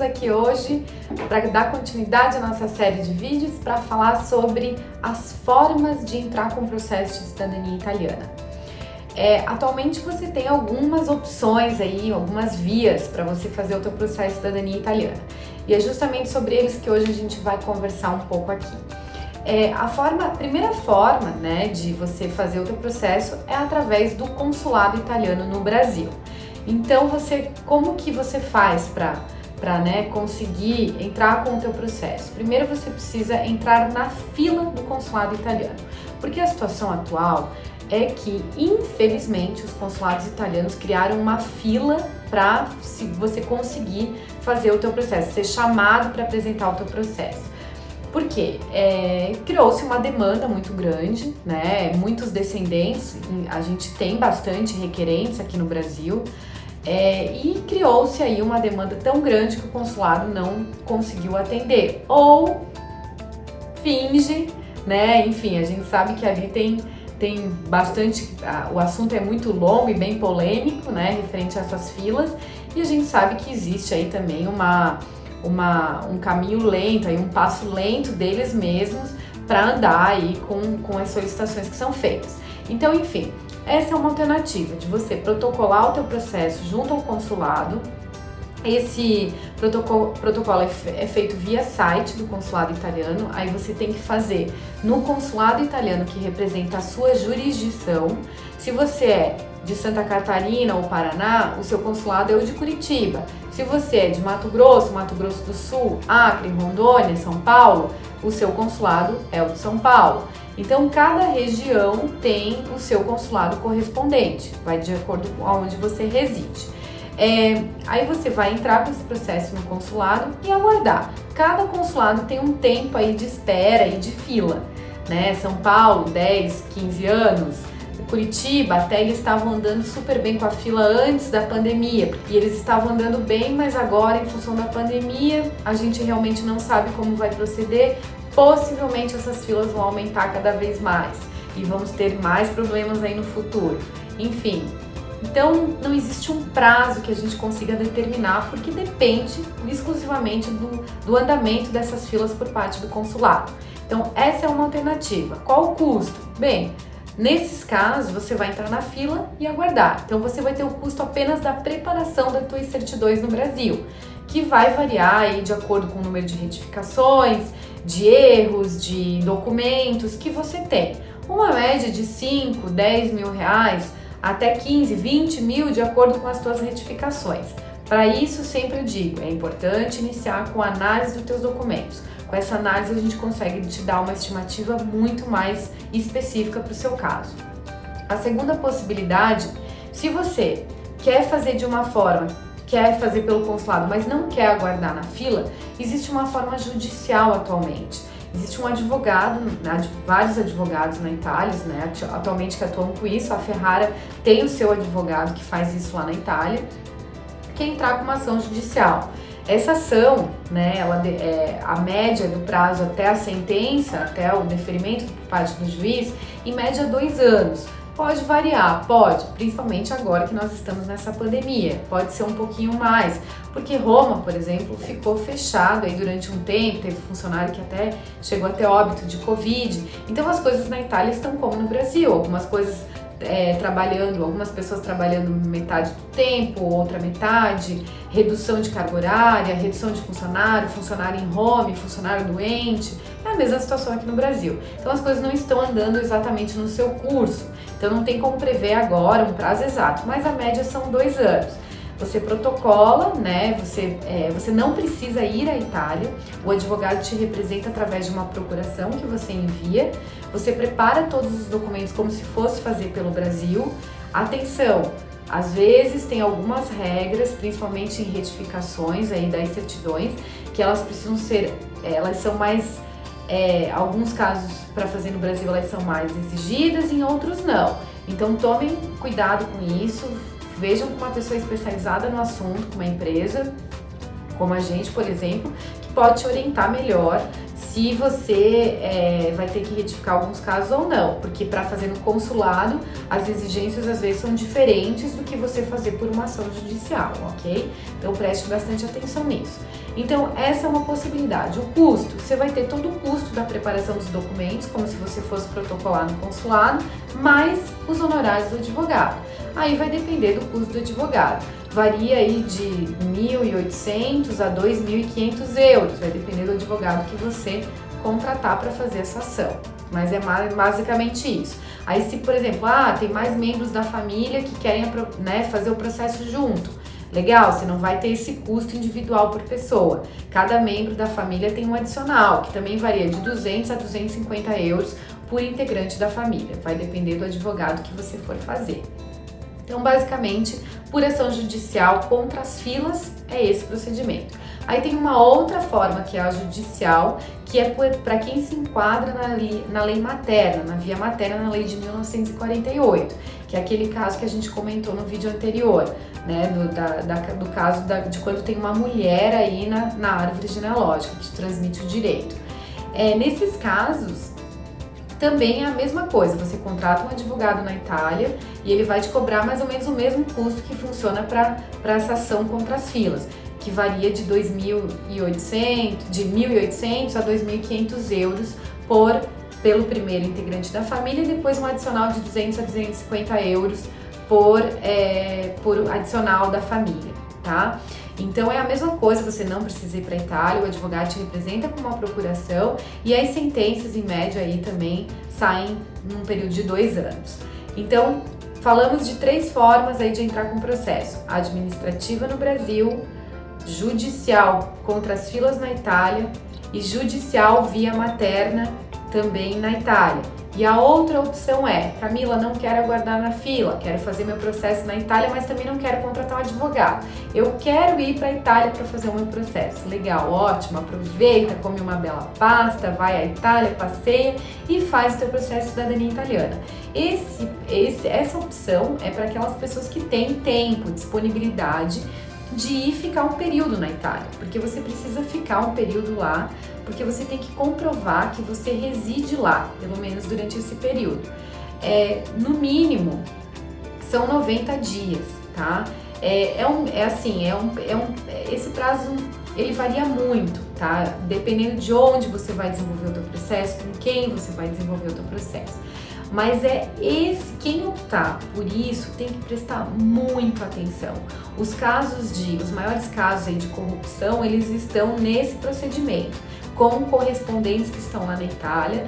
aqui hoje para dar continuidade à nossa série de vídeos para falar sobre as formas de entrar com o processo de cidadania italiana. Atualmente você tem algumas opções aí, algumas vias para você fazer o teu processo de cidadania italiana. E é justamente sobre eles que hoje a gente vai conversar um pouco aqui. A primeira forma, né, de você fazer o teu processo é através do consulado italiano no Brasil. Então, como que você faz para conseguir entrar com o teu processo? Primeiro você precisa entrar na fila do consulado italiano, porque a situação atual é que, infelizmente, os consulados italianos criaram uma fila para você conseguir fazer o teu processo, ser chamado para apresentar o teu processo. Por quê? Criou-se uma demanda muito grande, né? Muitos descendentes, a gente tem bastante requerentes aqui no Brasil, e criou-se aí uma demanda tão grande que o consulado não conseguiu atender, ou finge, né? Enfim, a gente sabe que ali tem bastante, o assunto é muito longo e bem polêmico, né? Referente a essas filas, e a gente sabe que existe aí também um caminho lento, aí um passo lento deles mesmos para andar aí com as solicitações que são feitas. Então, enfim, essa é uma alternativa de você protocolar o teu processo junto ao consulado. Esse protocolo é feito via site do consulado italiano, aí você tem que fazer no consulado italiano que representa a sua jurisdição. Se você é de Santa Catarina ou Paraná, o seu consulado é o de Curitiba. Se você é de Mato Grosso do Sul, Acre, Rondônia, São Paulo, o seu consulado é o de São Paulo. Então, cada região tem o seu consulado correspondente, vai de acordo com onde você reside. Aí você vai entrar com esse processo no consulado e aguardar. Cada consulado tem um tempo aí de espera e de fila, né? São Paulo, 10, 15 anos. Curitiba, até eles estavam andando super bem com a fila antes da pandemia, e eles estavam andando bem, mas agora, em função da pandemia, a gente realmente não sabe como vai proceder. Possivelmente essas filas vão aumentar cada vez mais e vamos ter mais problemas aí no futuro. Enfim, então não existe um prazo que a gente consiga determinar, porque depende exclusivamente do andamento dessas filas por parte do consulado. Então essa é uma alternativa. Qual o custo? Bem, nesses casos, você vai entrar na fila e aguardar. Então, você vai ter o custo apenas da preparação das tuas certidões no Brasil, que vai variar aí de acordo com o número de retificações, de erros, de documentos que você tem. Uma média de 5, 10 mil reais, até 15, 20 mil, de acordo com as tuas retificações. Para isso, sempre eu digo, é importante iniciar com a análise dos teus documentos. Com essa análise, a gente consegue te dar uma estimativa muito mais específica para o seu caso. A segunda possibilidade, se você quer fazer de uma forma, quer fazer pelo consulado, mas não quer aguardar na fila, existe uma forma judicial atualmente. Existe um advogado, vários advogados na Itália, né, atualmente que atuam com isso. A Ferrara tem o seu advogado que faz isso lá na Itália, que é entrar com uma ação judicial. Essa ação, né, a média do prazo até a sentença, até o deferimento por parte do juiz, em média 2 anos. Pode variar, pode, principalmente agora que nós estamos nessa pandemia, pode ser um pouquinho mais, porque Roma, por exemplo, ficou fechado aí durante um tempo, teve funcionário que até chegou a ter óbito de Covid. Então as coisas na Itália estão como no Brasil, algumas coisas algumas pessoas trabalhando metade do tempo, outra metade, redução de carga horária, redução de funcionário em home, funcionário doente. É a mesma situação aqui no Brasil. Então as coisas não estão andando exatamente no seu curso, então não tem como prever agora um prazo exato, mas a média são 2 anos. Você protocola, né? Você não precisa ir à Itália, o advogado te representa através de uma procuração que você envia, você prepara todos os documentos como se fosse fazer pelo Brasil. Atenção, às vezes tem algumas regras, principalmente em retificações aí das certidões, que elas precisam ser, elas são mais, alguns casos para fazer no Brasil elas são mais exigidas, em outros não. Então tomem cuidado com isso. Vejam com uma pessoa especializada no assunto, com uma empresa, como a gente, por exemplo, que pode te orientar melhor se você vai ter que retificar alguns casos ou não, porque para fazer no consulado, as exigências às vezes são diferentes do que você fazer por uma ação judicial, ok? Então preste bastante atenção nisso. Então, essa é uma possibilidade. O custo, você vai ter todo o custo da preparação dos documentos, como se você fosse protocolar no consulado, mais os honorários do advogado. Aí vai depender do custo do advogado. Varia aí de 1.800 a 2.500 euros, vai depender do advogado que você contratar para fazer essa ação. Mas é basicamente isso. Aí se, por exemplo, tem mais membros da família que querem, né, fazer o processo junto. Legal, você não vai ter esse custo individual por pessoa. Cada membro da família tem um adicional, que também varia de 200 a 250 euros por integrante da família. Vai depender do advogado que você for fazer. Então, basicamente, por ação judicial contra as filas, é esse procedimento. Aí tem uma outra forma, que é a judicial, que é para quem se enquadra na lei materna, na via materna, na lei de 1948, que é aquele caso que a gente comentou no vídeo anterior, né, do caso de quando tem uma mulher aí na árvore genealógica, que transmite o direito. Nesses casos, também é a mesma coisa, você contrata um advogado na Itália e ele vai te cobrar mais ou menos o mesmo custo que funciona para essa ação contra as filas, que varia de 1.800 a 2.500 euros pelo primeiro integrante da família e depois um adicional de 200 a 250 euros por adicional da família, tá? Então é a mesma coisa, você não precisa ir para a Itália, o advogado te representa com uma procuração e as sentenças em média aí também saem num período de 2 anos. Então falamos de 3 formas aí de entrar com o processo: administrativa no Brasil, judicial contra as filas na Itália e judicial via materna também na Itália. E a outra opção é: Camila, não quero aguardar na fila, quero fazer meu processo na Itália, mas também não quero contratar um advogado. Eu quero ir para a Itália para fazer o meu processo. Legal, ótimo, aproveita, come uma bela pasta, vai à Itália, passeia e faz o teu processo de cidadania italiana. Essa opção é para aquelas pessoas que têm tempo, disponibilidade de ir ficar um período na Itália, porque você precisa ficar um período lá, porque você tem que comprovar que você reside lá, pelo menos durante esse período. No mínimo, são 90 dias, tá? Esse prazo, ele varia muito, tá? Dependendo de onde você vai desenvolver o teu processo, com quem você vai desenvolver o teu processo. Mas quem optar por isso tem que prestar muita atenção. Os maiores casos aí de corrupção, eles estão nesse procedimento, com correspondentes que estão lá na Itália,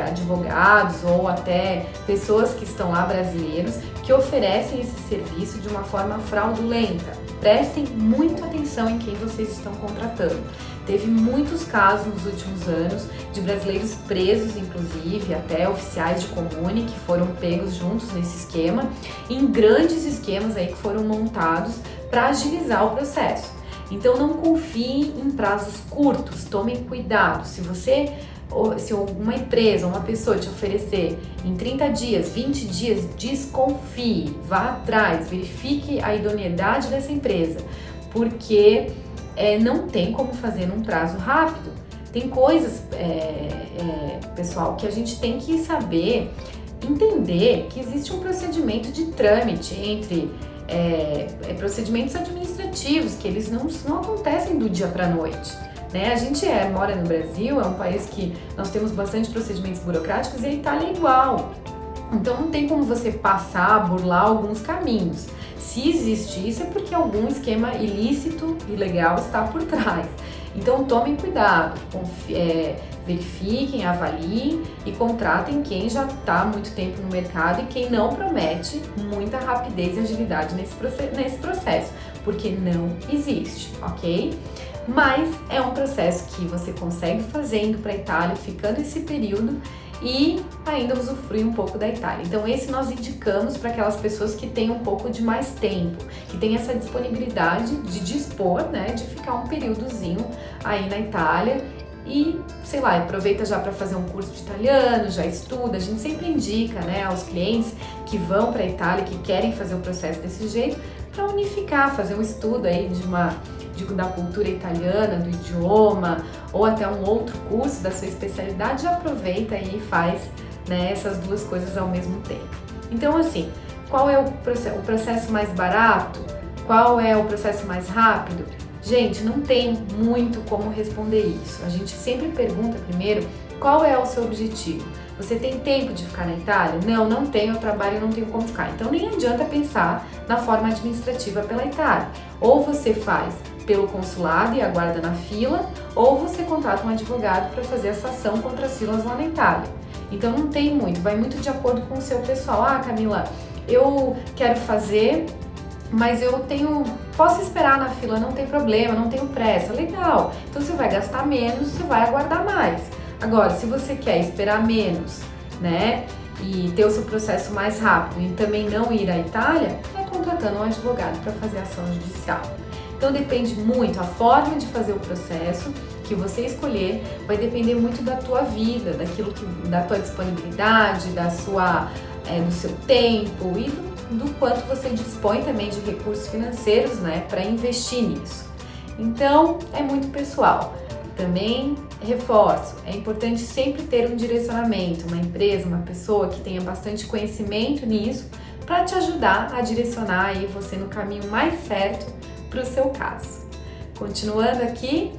advogados ou até pessoas que estão lá, brasileiros, que oferecem esse serviço de uma forma fraudulenta. Prestem muita atenção em quem vocês estão contratando. Teve muitos casos nos últimos anos de brasileiros presos, inclusive, até oficiais de comune que foram pegos juntos nesse esquema, em grandes esquemas aí que foram montados para agilizar o processo. Então não confie em prazos curtos, tomem cuidado. Se uma empresa, uma pessoa te oferecer em 30 dias, 20 dias, desconfie, vá atrás, verifique a idoneidade dessa empresa, porque não tem como fazer num prazo rápido. Tem coisas, pessoal, que a gente tem que saber, entender que existe um procedimento de trâmite entre procedimentos administrativos, que eles não acontecem do dia para a noite. Né? A gente mora no Brasil, é um país que nós temos bastante procedimentos burocráticos e a Itália é igual. Então não tem como você burlar alguns caminhos. Se existe isso é porque algum esquema ilícito, ilegal está por trás. Então tomem cuidado, verifiquem, avaliem e contratem quem já está há muito tempo no mercado e quem não promete muita rapidez e agilidade nesse processo, porque não existe, ok? Mas é um processo que você consegue fazer indo para a Itália, ficando esse período e ainda usufrui um pouco da Itália. Então esse nós indicamos para aquelas pessoas que têm um pouco de mais tempo, que têm essa disponibilidade de dispor, né, de ficar um períodozinho aí na Itália e, sei lá, aproveita já para fazer um curso de italiano, já estuda. A gente sempre indica, né, aos clientes que vão para a Itália, que querem fazer o processo desse jeito, para unificar, fazer um estudo aí da cultura italiana, do idioma, ou até um outro curso da sua especialidade, já aproveita aí e faz, né, essas duas coisas ao mesmo tempo. Então, assim, qual é o processo mais barato? Qual é o processo mais rápido? Gente, não tem muito como responder isso. A gente sempre pergunta primeiro qual é o seu objetivo. Você tem tempo de ficar na Itália? Não, não tenho, eu trabalho e não tenho como ficar. Então nem adianta pensar na forma administrativa pela Itália. Ou você faz pelo consulado e aguarda na fila, ou você contrata um advogado para fazer essa ação contra as filas lá na Itália. Então não tem muito, vai muito de acordo com o seu pessoal. Ah, Camila, eu quero fazer, mas posso esperar na fila, não tem problema, não tenho pressa. Legal, então você vai gastar menos, você vai aguardar mais. Agora, se você quer esperar menos, né, e ter o seu processo mais rápido e também não ir à Itália, é contratando um advogado para fazer a ação judicial. Então depende muito, a forma de fazer o processo que você escolher vai depender muito da tua vida, da tua disponibilidade, do seu tempo e do quanto você dispõe também de recursos financeiros, né, para investir nisso. Então é muito pessoal. Também reforço, é importante sempre ter um direcionamento, uma empresa, uma pessoa que tenha bastante conhecimento nisso para te ajudar a direcionar aí você no caminho mais certo para o seu caso. Continuando aqui,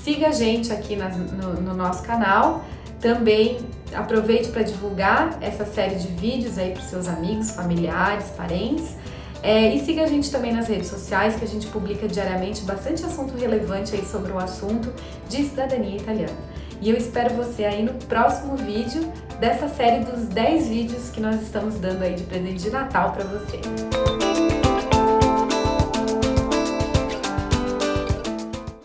siga a gente aqui no nosso canal. Também aproveite para divulgar essa série de vídeos aí para os seus amigos, familiares, parentes. E siga a gente também nas redes sociais, que a gente publica diariamente bastante assunto relevante aí sobre o assunto de cidadania italiana. E eu espero você aí no próximo vídeo dessa série dos 10 vídeos que nós estamos dando aí de presente de Natal para você.